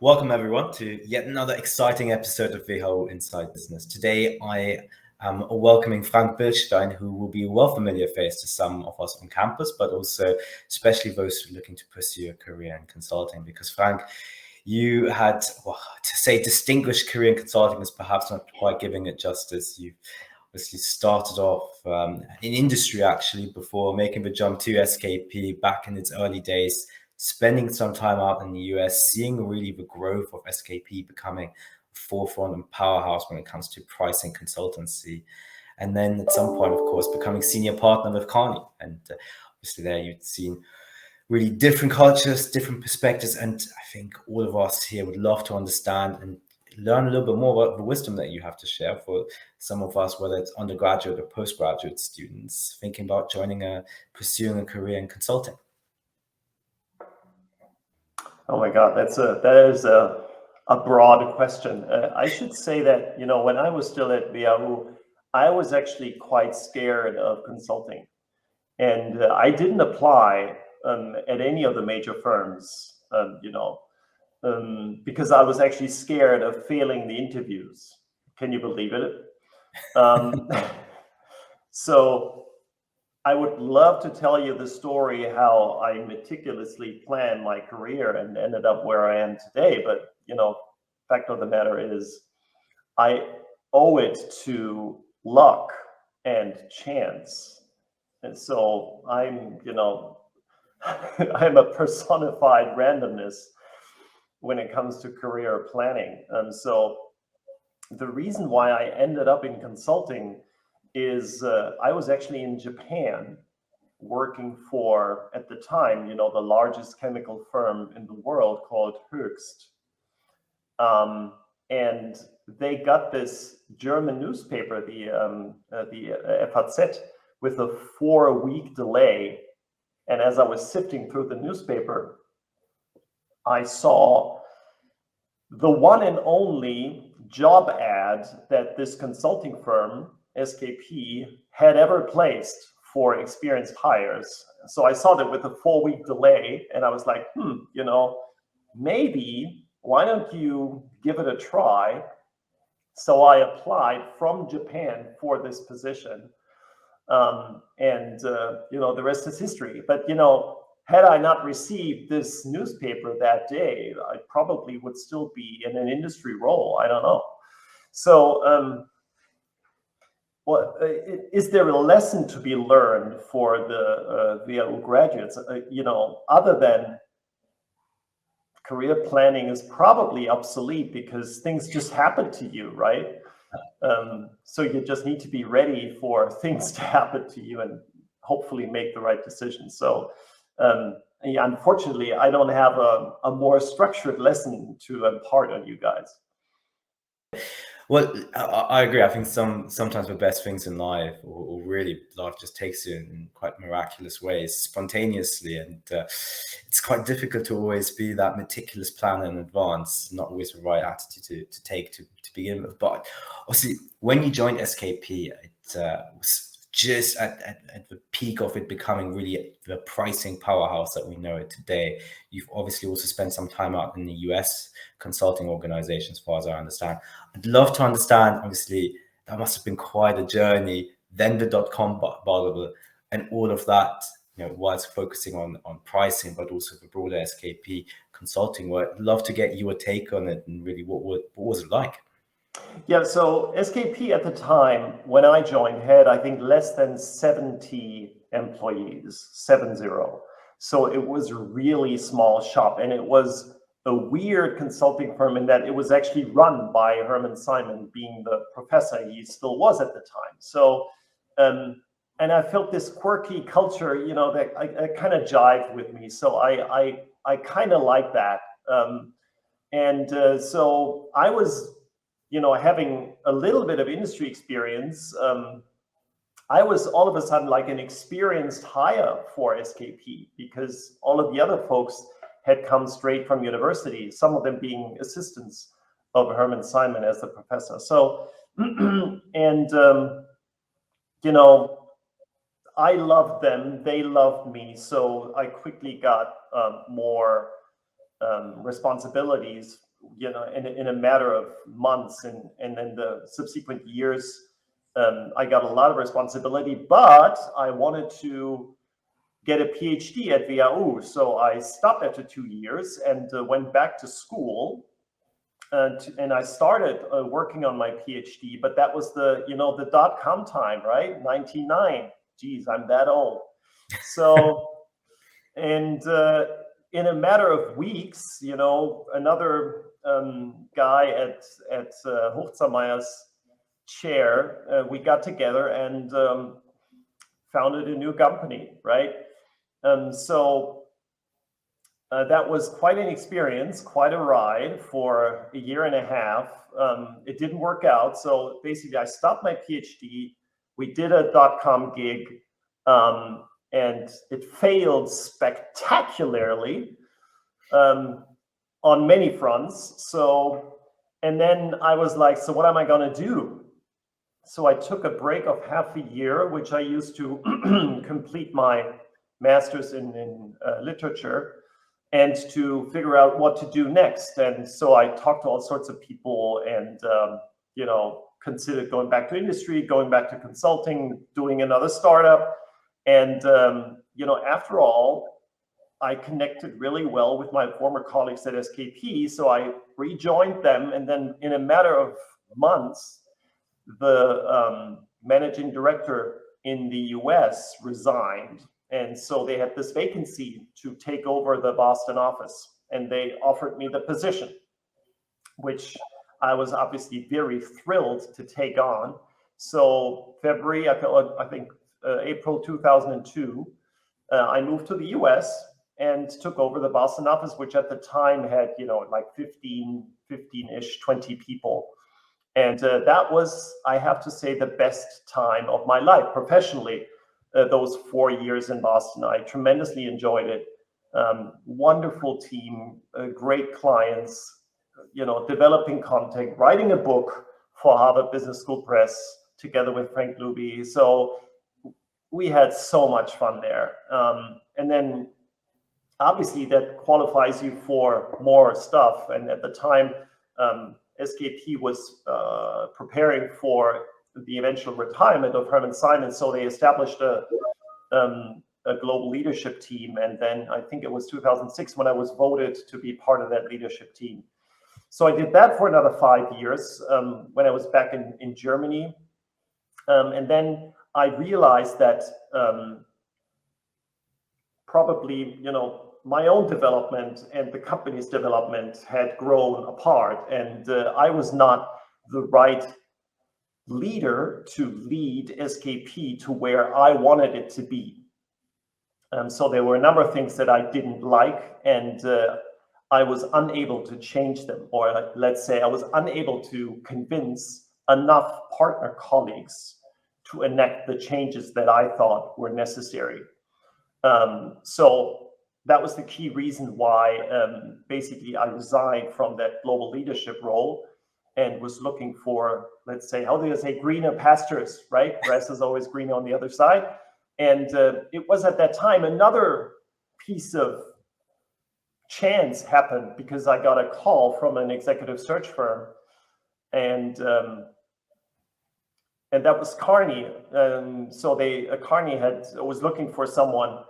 Welcome everyone to yet another exciting episode of WHU Inside Business. Today I am welcoming Frank Bilstein, who will be a well familiar face to some of us on campus, but also especially those looking to pursue a career in consulting. Because Frank, you had, to say distinguished career in consulting is perhaps not quite giving it justice. You obviously started off in industry actually before making the jump to SKP back in its early days, spending some time out in the US, seeing really the growth of SKP becoming a forefront and powerhouse when it comes to pricing consultancy. And then at some point, of course, becoming senior partner with Kearney. And obviously there you'd seen really different cultures, different perspectives. And I think all of us here would love to understand and learn a little bit more about the wisdom that you have to share for some of us, whether it's undergraduate or postgraduate students thinking about pursuing a career in consulting. Oh my God, that is a broad question. I should say that, when I was still at WHU, I was actually quite scared of consulting. And I didn't apply at any of the major firms, because I was actually scared of failing the interviews. Can you believe it? So I would love to tell you the story how I meticulously planned my career and ended up where I am today. But, fact of the matter is I owe it to luck and chance. And so I'm a personified randomness when it comes to career planning. So the reason why I ended up in consulting is I was actually in Japan working for, at the time, the largest chemical firm in the world called Höchst. And they got this German newspaper, the FAZ, with a 4-week delay. And as I was sifting through the newspaper, I saw the one and only job ad that this consulting firm, SKP, had ever placed for experienced hires. So I saw that with a 4-week delay, and I was like, maybe why don't you give it a try? So I applied from Japan for this position. The rest is history. But, had I not received this newspaper that day, I probably would still be in an industry role. I don't know. So, is there a lesson to be learned for the WHU graduates? Other than career planning is probably obsolete because things just happen to you, right? So you just need to be ready for things to happen to you and hopefully make the right decision. So unfortunately, I don't have a more structured lesson to impart on you guys. Well, I agree. I think sometimes the best things in life, or really life, just takes you in quite miraculous ways, spontaneously, and it's quite difficult to always be that meticulous planner in advance. Not always the right attitude to take to begin with. But obviously, when you joined SKP, it was just at the peak of it becoming really the pricing powerhouse that we know it today. You've obviously also spent some time out in the US consulting organizations, as far as I understand. I'd love to understand, obviously, that must have been quite a journey, then the .com bubble and all of that, whilst focusing on pricing, but also the broader SKP consulting work. I'd love to get your take on it and really what was it like? Yeah, so SKP at the time when I joined had, I think, less than 70 employees, 70. So it was a really small shop, and it was a weird consulting firm in that it was actually run by Hermann Simon, being the professor he still was at the time. So, and I felt this quirky culture, that I kind of jived with me. So I kind of like that. So I was, having a little bit of industry experience, I was all of a sudden like an experienced hire for SKP because all of the other folks had come straight from university, some of them being assistants of Hermann Simon as the professor. So, I loved them, they loved me. So I quickly got more responsibilities in a matter of months, and then the subsequent years, I got a lot of responsibility, but I wanted to get a PhD at WHU. So I stopped after 2 years and went back to school. And I started working on my PhD, but that was the .com time, right? 99. Geez, I'm that old. So, and in a matter of weeks, another guy at Hochzermeyer's chair, we got together and founded a new company, right? So that was quite an experience, quite a ride for a year and a half. It didn't work out. So basically, I stopped my PhD. We did a .com gig, and it failed spectacularly on many fronts. So, and then I was like, so what am I going to do? So I took a break of half a year, which I used to complete my master's in literature, and to figure out what to do next. And so I talked to all sorts of people and, considered going back to industry, going back to consulting, doing another startup. And, after all, I connected really well with my former colleagues at SKP. So I rejoined them. And then in a matter of months, the managing director in the US resigned. And so they had this vacancy to take over the Boston office, and they offered me the position, which I was obviously very thrilled to take on. So February, I think April 2002, I moved to the US and took over the Boston office, which at the time had, like 15-ish, 20 people. And that was, I have to say, the best time of my life professionally. Those 4 years in Boston, I tremendously enjoyed it. Wonderful team, great clients, developing content, writing a book for Harvard Business School Press together with Frank Luby. So we had so much fun there. And then obviously that qualifies you for more stuff. And at the time, SKP was preparing for the eventual retirement of Herman Simon. So they established a global leadership team. And then I think it was 2006 when I was voted to be part of that leadership team. So I did that for another 5 years when I was back in Germany. And then I realized that probably, my own development and the company's development had grown apart. And I was not the right leader to lead SKP to where I wanted it to be. So there were a number of things that I didn't like, and I was unable to change them, or let's say I was unable to convince enough partner colleagues to enact the changes that I thought were necessary. So that was the key reason why basically I resigned from that global leadership role and was looking for, let's say, how do you say, greener pastures, right? Grass is always greener on the other side. And it was at that time another piece of chance happened, because I got a call from an executive search firm, and that was Kearney. So Kearney was looking for someone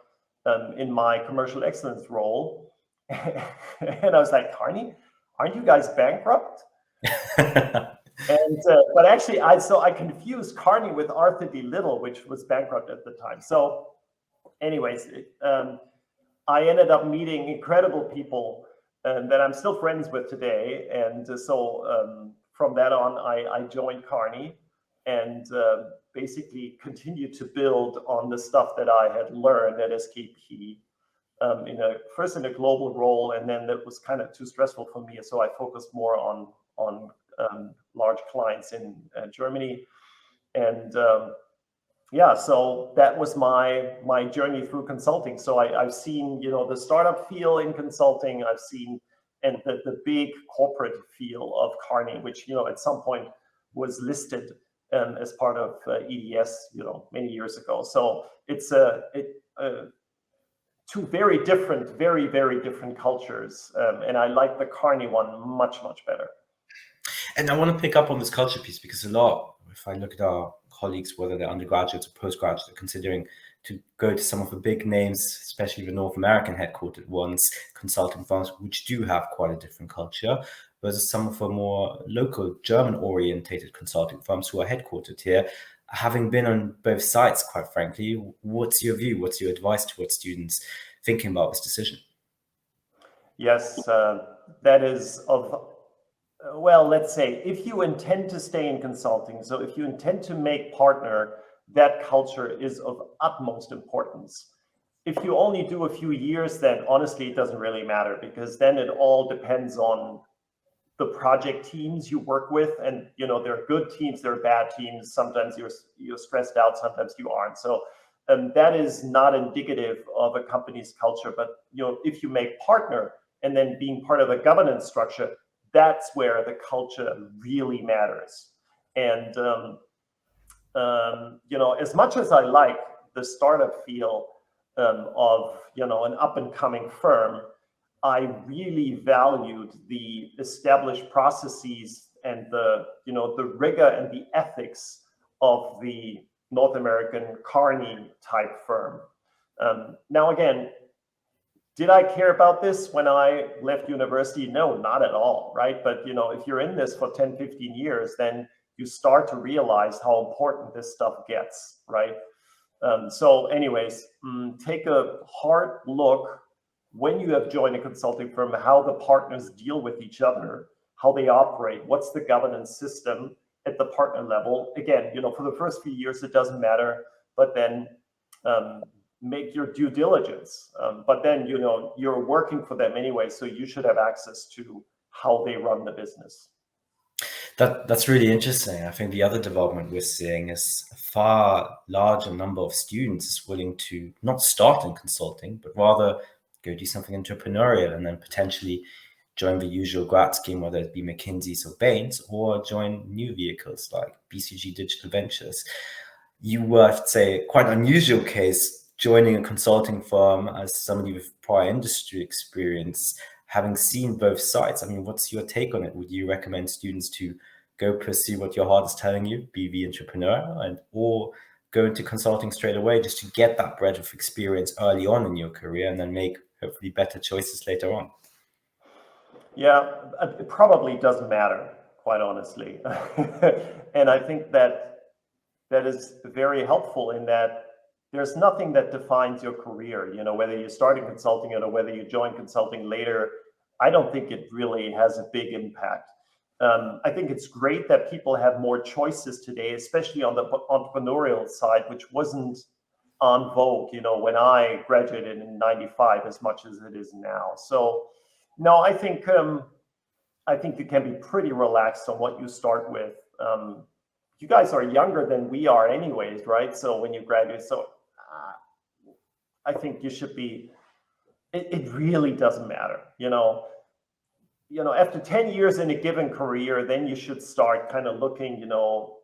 in my commercial excellence role, and I was like, Kearney, aren't you guys bankrupt? And but actually, I confused Kearney with Arthur D. Little, which was bankrupt at the time. So, anyways, I ended up meeting incredible people that I'm still friends with today, and so from that on, I joined Kearney and basically continued to build on the stuff that I had learned at SKP. First in a global role, and then that was kind of too stressful for me, so I focused more on large clients in Germany, and so that was my journey through consulting. So I've seen the startup feel in consulting, I've seen and the big corporate feel of Kearney, which at some point was listed as part of EDS many years ago. So it's two very different, very, very different cultures. And I like the Kearney one much, much better. And I want to pick up on this culture piece, because if I look at our colleagues, whether they're undergraduates or postgraduates, are considering to go to some of the big names, especially the North American headquartered ones, consulting firms, which do have quite a different culture, versus some of the more local German-orientated consulting firms who are headquartered here. Having been on both sides, quite frankly, what's your view? What's your advice towards students thinking about this decision? Yes, that is of, well, let's say, if you intend to stay in consulting, so if you intend to make partner, that culture is of utmost importance. If you only do a few years, then honestly, it doesn't really matter, because then it all depends on the project teams you work with. And, you know, there are good teams, there are bad teams. Sometimes you're stressed out, sometimes you aren't. So that is not indicative of a company's culture. But, you know, if you make partner and then being part of a governance structure, that's where the culture really matters. And, you know, as much as I like the startup feel of, you know, an up and coming firm, I really valued the established processes and the, you know, the rigor and the ethics of the North American Kearney type firm. Now, again, did I care about this when I left university? No, not at all, right? But, you know, if you're in this for 10, 15 years, then you start to realize how important this stuff gets, right? So anyways, take a hard look when you have joined a consulting firm, how the partners deal with each other, how they operate, what's the governance system at the partner level. Again, you know, for the first few years, it doesn't matter, but then make your due diligence. But then, you know, you're working for them anyway, so you should have access to how they run the business. That's really interesting. I think the other development we're seeing is a far larger number of students is willing to not start in consulting, but rather go do something entrepreneurial and then potentially join the usual grad scheme, whether it be McKinsey's or Bain's, or join new vehicles like BCG Digital Ventures. You were, I'd say, quite an unusual case, joining a consulting firm as somebody with prior industry experience, having seen both sides. I mean, what's your take on it? Would you recommend students to go pursue what your heart is telling you, be the entrepreneur, or go into consulting straight away just to get that breadth of experience early on in your career and then make hopefully better choices later on? Yeah, it probably doesn't matter, quite honestly. And I think that is very helpful in that there's nothing that defines your career, you know, whether you start in consulting or whether you join consulting later. I don't think it really has a big impact. I think it's great that people have more choices today, especially on the entrepreneurial side, which wasn't on vogue, you know, when I graduated in '95 as much as it is now. So, no, I think you can be pretty relaxed on what you start with. You guys are younger than we are anyways, right? So when you graduate, so I think you should be, it really doesn't matter, you know, after 10 years in a given career, then you should start kind of looking, you know,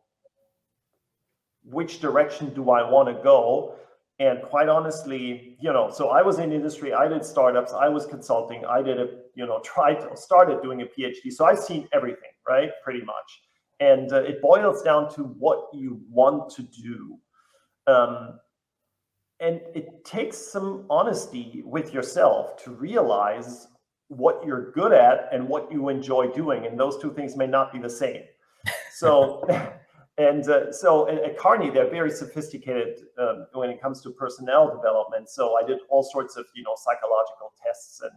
which direction do I want to go? And quite honestly, you know, so I was in industry, I did startups, I was consulting, I did started doing a PhD. So I've seen everything, right? Pretty much. And it boils down to what you want to do. And it takes some honesty with yourself to realize what you're good at and what you enjoy doing. And those two things may not be the same. So, so at Kearney, they're very sophisticated when it comes to personnel development. So I did all sorts of, you know, psychological tests and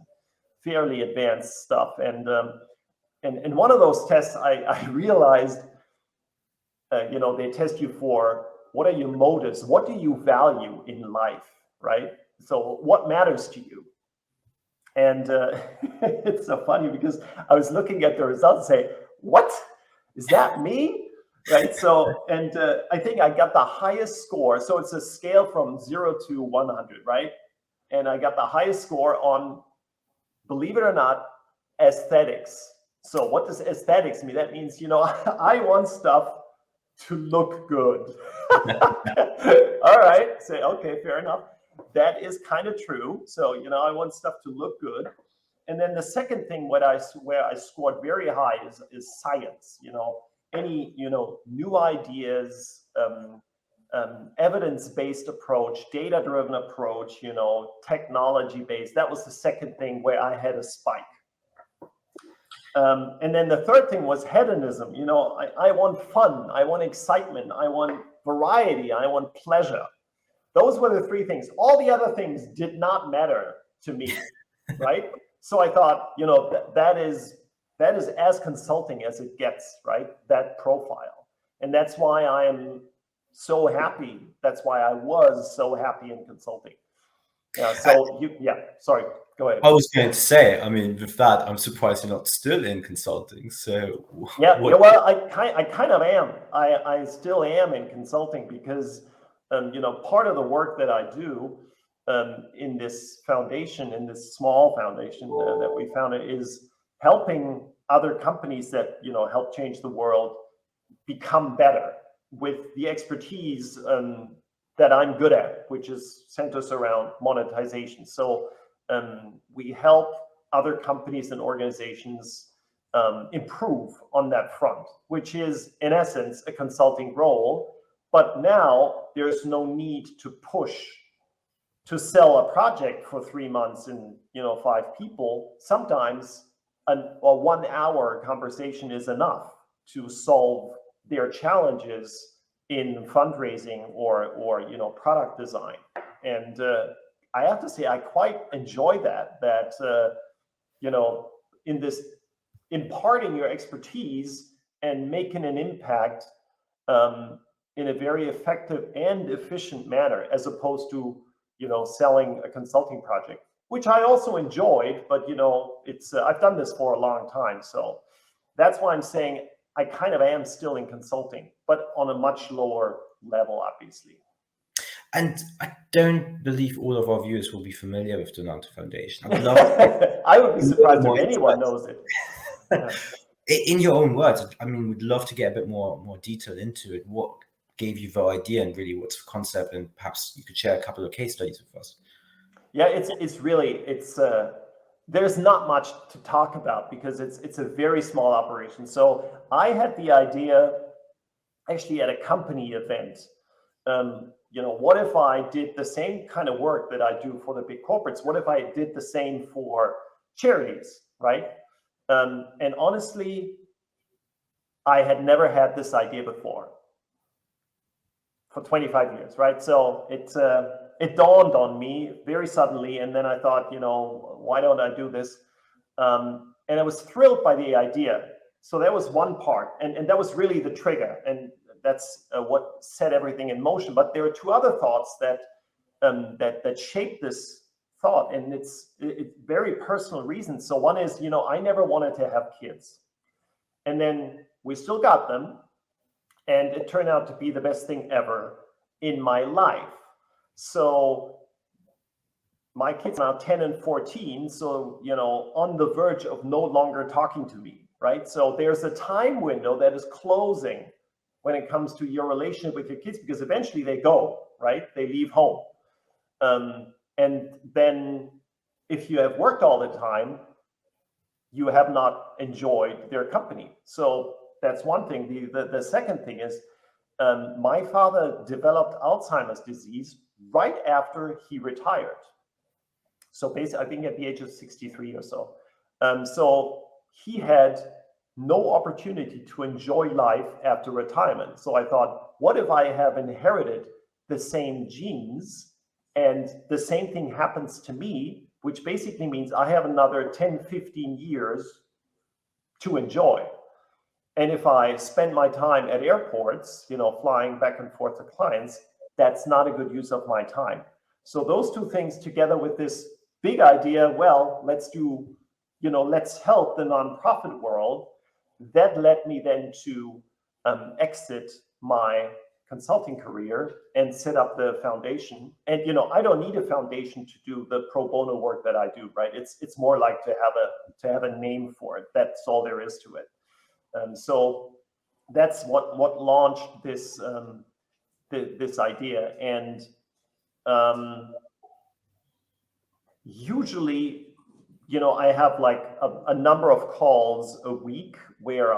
fairly advanced stuff. And one of those tests, I realized, you know, they test you for what are your motives? What do you value in life, right? So what matters to you? And it's so funny because I was looking at the results and say, what? Is that me? Right. So, and I think I got the highest score. So it's a scale from 0 to 100, right? And I got the highest score on, believe it or not, aesthetics. So what does aesthetics mean? That means, you know, I want stuff to look good. All right. Say, okay, fair enough. that is kind of true. So, I want stuff to look good. And then the second thing where I scored very high is science. Any new ideas, evidence-based approach, data-driven approach, technology-based. That was the second thing where I had a spike. And then the third thing was hedonism. I want fun, I want excitement, I want variety, I want pleasure. Those were the three things. All the other things did not matter to me, right? So I thought, that is as consulting as it gets, right? That profile. And that's why I am so happy. That's why I was so happy in consulting. Yeah. So sorry, go ahead. I was going to say, I mean, with that, I'm surprised you're not still in consulting. So well, I kind of am. I still am in consulting because, part of the work that I do in this foundation, in this small foundation that we founded, is helping other companies that help change the world become better with the expertise that I'm good at, which is centers around monetization. So we help other companies and organizations improve on that front, which is in essence a consulting role. But now there's no need to push to sell a project for 3 months and 5 people. Sometimes a 1 hour conversation is enough to solve their challenges in fundraising or product design. And I have to say I quite enjoy that in this imparting your expertise and making an impact in a very effective and efficient manner, as opposed to selling a consulting project, which I also enjoyed, but it's I've done this for a long time. So that's why I'm saying I kind of am still in consulting, but on a much lower level, obviously. And I don't believe all of our viewers will be familiar with the Lange Foundation. I would be surprised if anyone knows it. Yeah. In your own words, I mean, we'd love to get a bit more detail into it. What gave you the idea, and really what's the concept? And perhaps you could share a couple of case studies with us. Yeah, it's really there's not much to talk about because it's a very small operation. So I had the idea actually at a company event. What if I did the same kind of work that I do for the big corporates? What if I did the same for charities, right? And honestly, I had never had this idea before for 25 years, right? So it dawned on me very suddenly, and then I thought, why don't I do this? And I was thrilled by the idea. So that was one part, and that was really the trigger, and that's what set everything in motion. But there are two other thoughts that shaped this thought, and it's very personal reasons. So one is, I never wanted to have kids, and then we still got them, and it turned out to be the best thing ever in my life. So my kids are now 10 and 14, so on the verge of no longer talking to me, right? So there's a time window that is closing when it comes to your relationship with your kids, because eventually they go, right? They leave home. And then if you have worked all the time, you have not enjoyed their company. So that's one thing. The second thing is my father developed Alzheimer's disease right after he retired. So basically, I think at the age of 63 or so. So he had no opportunity to enjoy life after retirement. So I thought, what if I have inherited the same genes and the same thing happens to me, which basically means I have another 10, 15 years to enjoy. And if I spend my time at airports, flying back and forth to clients, that's not a good use of my time. So those two things together with this big idea, well, let's help the nonprofit world. That led me then to exit my consulting career and set up the foundation. And I don't need a foundation to do the pro bono work that I do, right? It's more like to have a name for it. That's all there is to it. So that's what launched this this idea. And usually, I have like a number of calls a week where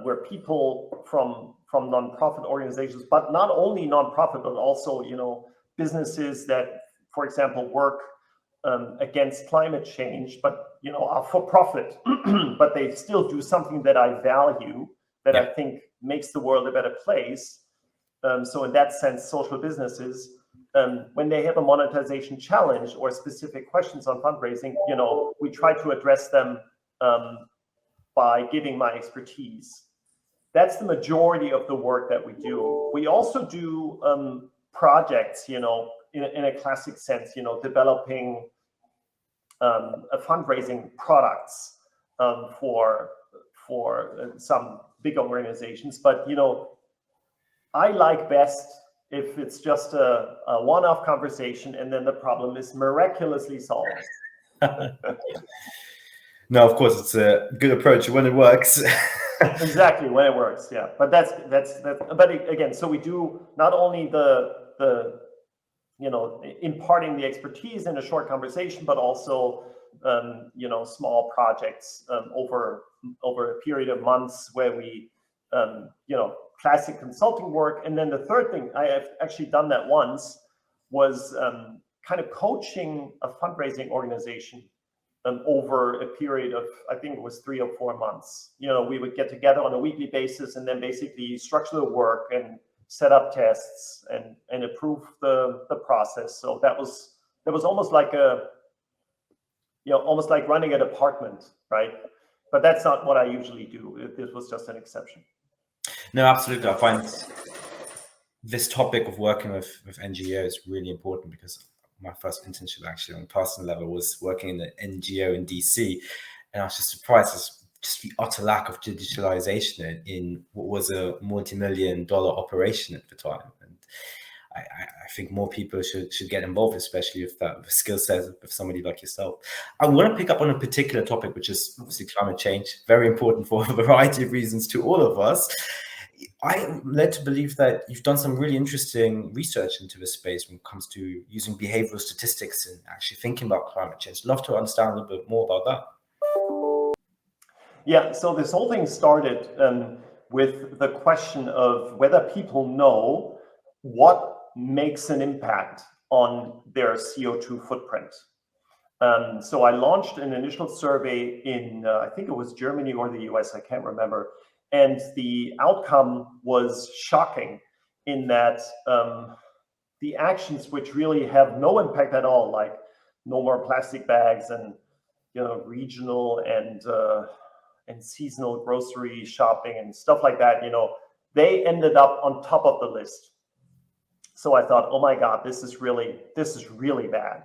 where people from nonprofit organizations, but not only nonprofit, but also, businesses that, for example, work against climate change, but, are for profit, but they still do something that I value, that I think makes the world a better place. So in that sense, social businesses, when they have a monetization challenge or specific questions on fundraising, we try to address them by giving my expertise. That's the majority of the work that we do. We also do projects, in a classic sense, developing a fundraising products for some big organizations. But, I like best if it's just a one-off conversation and then the problem is miraculously solved. No, of course, it's a good approach when it works. Exactly, when it works, yeah. But that's but again, so we do not only the imparting the expertise in a short conversation, but also small projects over a period of months where we classic consulting work. And then the third thing, I have actually done that once, was kind of coaching a fundraising organization over a period of, I think it was 3 or 4 months. We would get together on a weekly basis and then basically structure the work and set up tests and approve the process. So that was almost like almost like running a department, right? But that's not what I usually do. This was just an exception. No, absolutely. I find this topic of working with NGOs really important, because my first internship actually on a personal level was working in an NGO in DC, and I was just surprised at just the utter lack of digitalization in what was a multi-million-dollar operation at the time. And I think more people should get involved, especially with that skill set of somebody like yourself. I want to pick up on a particular topic, which is obviously climate change, very important for a variety of reasons to all of us. I'm led to believe that you've done some really interesting research into this space when it comes to using behavioral statistics and actually thinking about climate change. I'd love to understand a little bit more about that. Yeah, so this whole thing started with the question of whether people know what makes an impact on their CO2 footprint. So I launched an initial survey in, I think it was Germany or the US, I can't remember. And the outcome was shocking in that the actions which really have no impact at all, like no more plastic bags and regional and seasonal grocery shopping and stuff like that, they ended up on top of the list. So I thought, oh my God, this is really bad.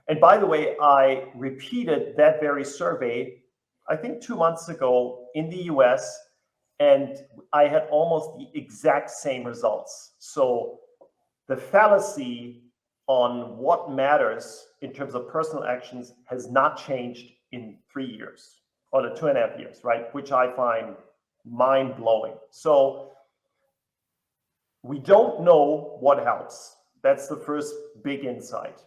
And by the way, I repeated that very survey, I think 2 months ago in the US, and I had almost the exact same results. So the fallacy on what matters in terms of personal actions has not changed in 3 years, or 2.5 years, right? Which I find mind-blowing. So we don't know what helps. That's the first big insight.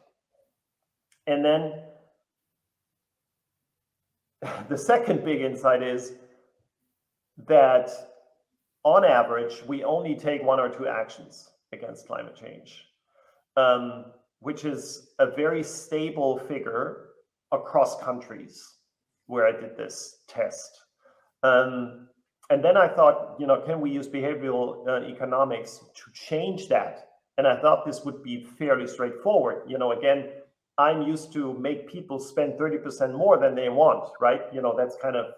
And then the second big insight is that on average, we only take 1 or 2 actions against climate change, which is a very stable figure across countries where I did this test. And then I thought, can we use behavioral economics to change that? And I thought this would be fairly straightforward. Again, I'm used to make people spend 30% more than they want, right? That's kind of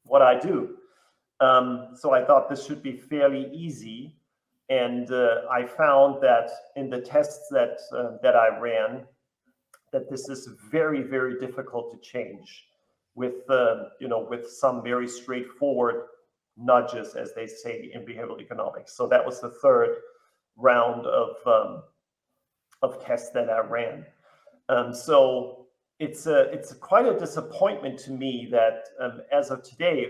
what I do. So I thought this should be fairly easy. And I found that in the tests that I ran, that this is very, very difficult to change with some very straightforward nudges, as they say in behavioral economics. So that was the third round of tests that I ran. So it's quite a disappointment to me that as of today,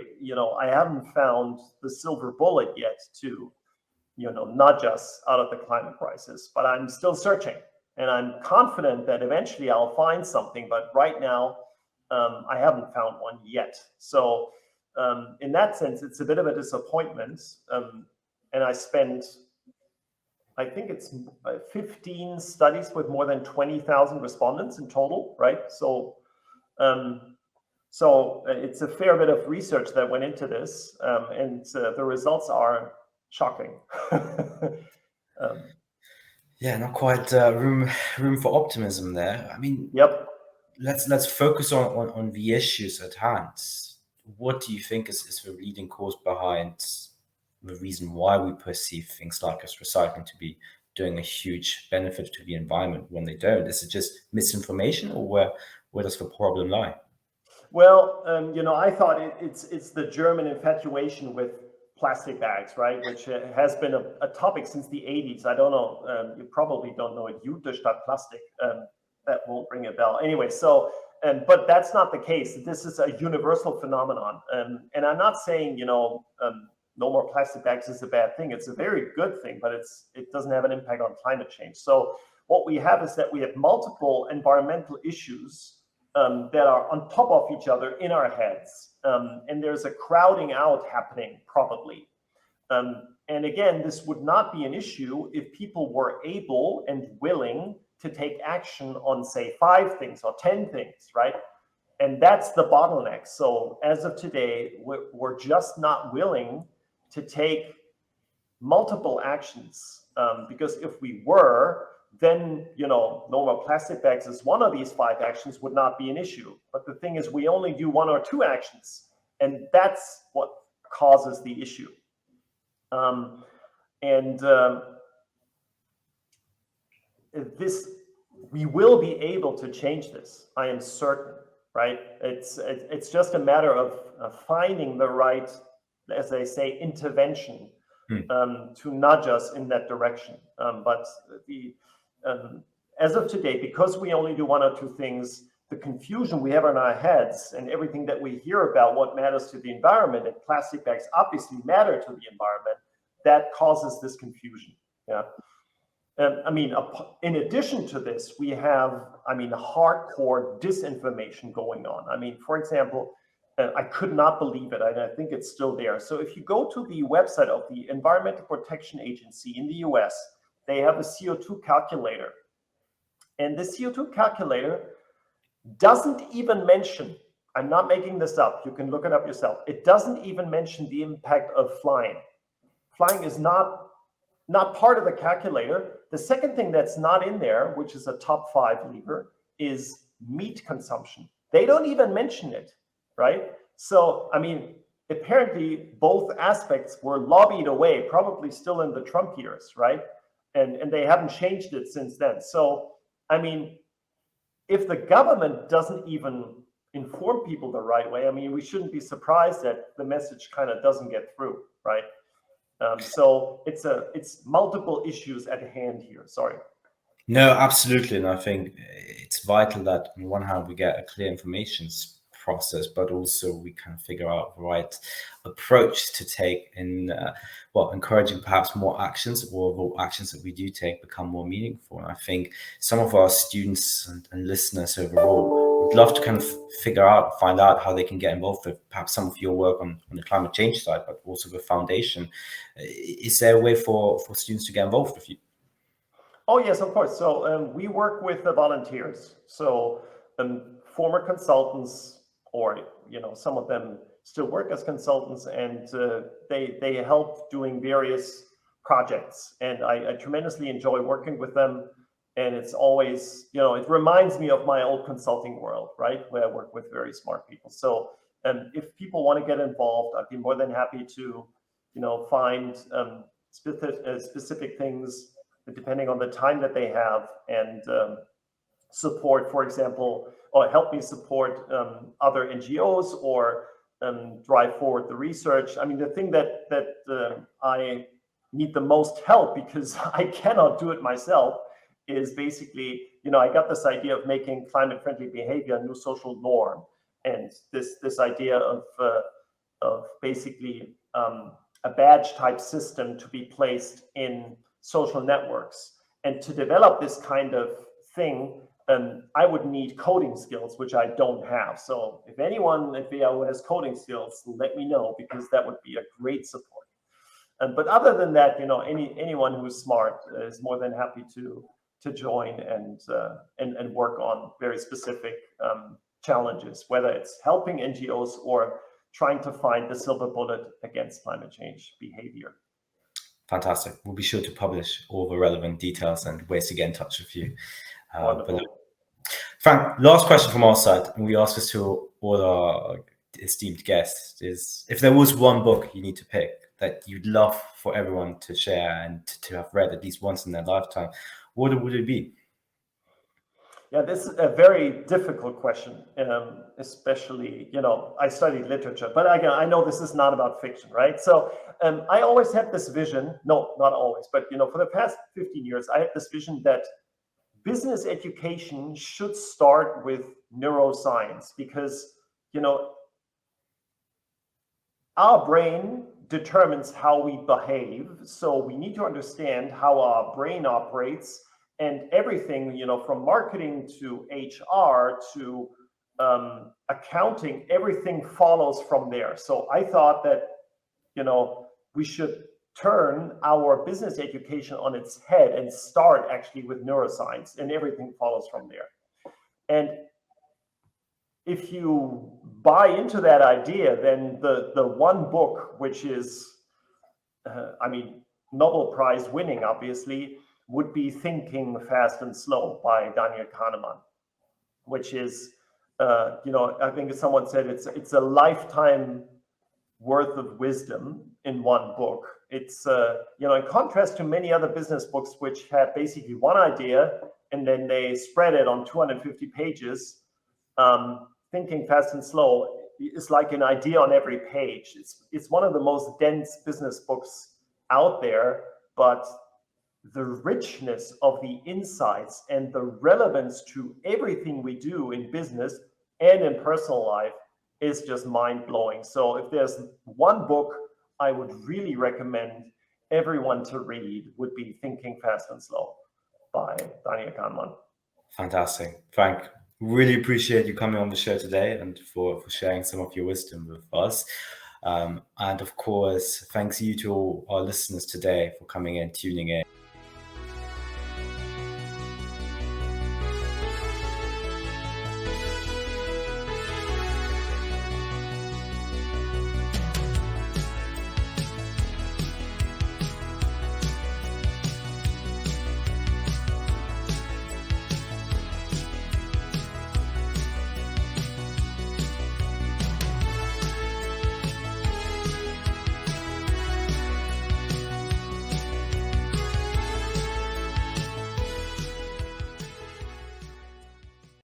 I haven't found the silver bullet yet to nudge us out of the climate crisis, but I'm still searching. And I'm confident that eventually I'll find something, but right now I haven't found one yet. So in that sense, it's a bit of a disappointment. And I spent, I think it's 15 studies with more than 20,000 respondents in total, right? So it's a fair bit of research that went into this, and the results are shocking. Yeah, not quite room for optimism there. I mean, Yep. Let's focus on the issues at hand. What do you think is the leading cause behind the reason why we perceive things like as recycling to be doing a huge benefit to the environment when they don't? Is it just misinformation, or where does the problem lie? Well, I thought it's the German infatuation with plastic bags, right? Which has been a topic since the 80s. I don't know. You probably don't know it. Jute statt Plastik. That won't ring a bell. Anyway, so, but that's not the case. This is a universal phenomenon. And I'm not saying, no more plastic bags is a bad thing. It's a very good thing, but it doesn't have an impact on climate change. So what we have is that we have multiple environmental issues that are on top of each other in our heads. And there's a crowding out happening, probably. And again, this would not be an issue if people were able and willing to take action on, say, 5 things or 10 things, right? And that's the bottleneck. So as of today, we're just not willing to take multiple actions, because if we were, then, no more plastic bags as one of these 5 actions would not be an issue. But the thing is, we only do 1 or 2 actions, and that's what causes the issue. We will be able to change this. I am certain, right? It's just a matter of finding the right, as they say, intervention to nudge us in that direction. But as of today, because we only do 1 or 2 things, the confusion we have in our heads and everything that we hear about what matters to the environment, and plastic bags obviously matter to the environment, that causes this confusion. Yeah. In addition to this, we have, hardcore disinformation going on. For example, I could not believe it, and I think it's still there. So if you go to the website of the Environmental Protection Agency in the US, they have a CO2 calculator. And the CO2 calculator doesn't even mention, I'm not making this up, you can look it up yourself, it doesn't even mention the impact of flying. Flying is not part of the calculator. The second thing that's not in there, which is a top 5 lever, is meat consumption. They don't even mention it, right? So, apparently both aspects were lobbied away, probably still in the Trump years, right? And they haven't changed it since then. So, if the government doesn't even inform people the right way, we shouldn't be surprised that the message kind of doesn't get through, right? So it's multiple issues at hand here. Sorry. No, absolutely. And I think it's vital that on one hand we get a clear information process, but also we can figure out the right approach to take in, encouraging perhaps more actions, or the actions that we do take become more meaningful. And I think some of our students and listeners overall would love to kind of find out how they can get involved with perhaps some of your work on the climate change side, but also the foundation. Is there a way for students to get involved with you? Oh, yes, of course. So we work with the volunteers. So former consultants, or some of them still work as consultants, and they help doing various projects. And I tremendously enjoy working with them. And it's always, it reminds me of my old consulting world, right, where I work with very smart people. So if people want to get involved, I'd be more than happy to, find specific things depending on the time that they have, and support, for example, or help me support other NGOs, or drive forward the research. The thing that I need the most help, because I cannot do it myself, is basically, I got this idea of making climate-friendly behavior a new social norm, and this idea of basically a badge type system to be placed in social networks. And to develop this kind of thing, I would need coding skills, which I don't have. So if anyone at WHU has coding skills, let me know, because that would be a great support. But other than that, anyone who's smart is more than happy to join and work on very specific challenges, whether it's helping NGOs or trying to find the silver bullet against climate change behavior. Fantastic. We'll be sure to publish all the relevant details and ways to get in touch with you. Frank, last question from our side, and we ask this to all our esteemed guests, is if there was one book you need to pick that you'd love for everyone to share and to have read at least once in their lifetime, what would it be? Yeah, this is a very difficult question, especially, I studied literature, but again, I know this is not about fiction, right? So I always had this vision, no, not always, but, for the past 15 years, I had this vision that business education should start with neuroscience, because, our brain determines how we behave. So we need to understand how our brain operates, and everything, from marketing to HR to accounting, everything follows from there. So I thought that, we should turn our business education on its head and start actually with neuroscience, and everything follows from there. And if you buy into that idea, then the one book, which is, Nobel Prize winning, obviously, would be Thinking Fast and Slow by Daniel Kahneman, which is, I think someone said it's a lifetime worth of wisdom in one book. It's, in contrast to many other business books, which have basically one idea and then they spread it on 250 pages. Thinking Fast and Slow is like an idea on every page. It's one of the most dense business books out there, but the richness of the insights and the relevance to everything we do in business and in personal life is just mind-blowing. So if there's one book I would really recommend everyone to read, would be Thinking Fast and Slow by Daniel Kahneman. Fantastic. Frank, really appreciate you coming on the show today and for sharing some of your wisdom with us. And of course, thanks you to all our listeners today for coming in, tuning in.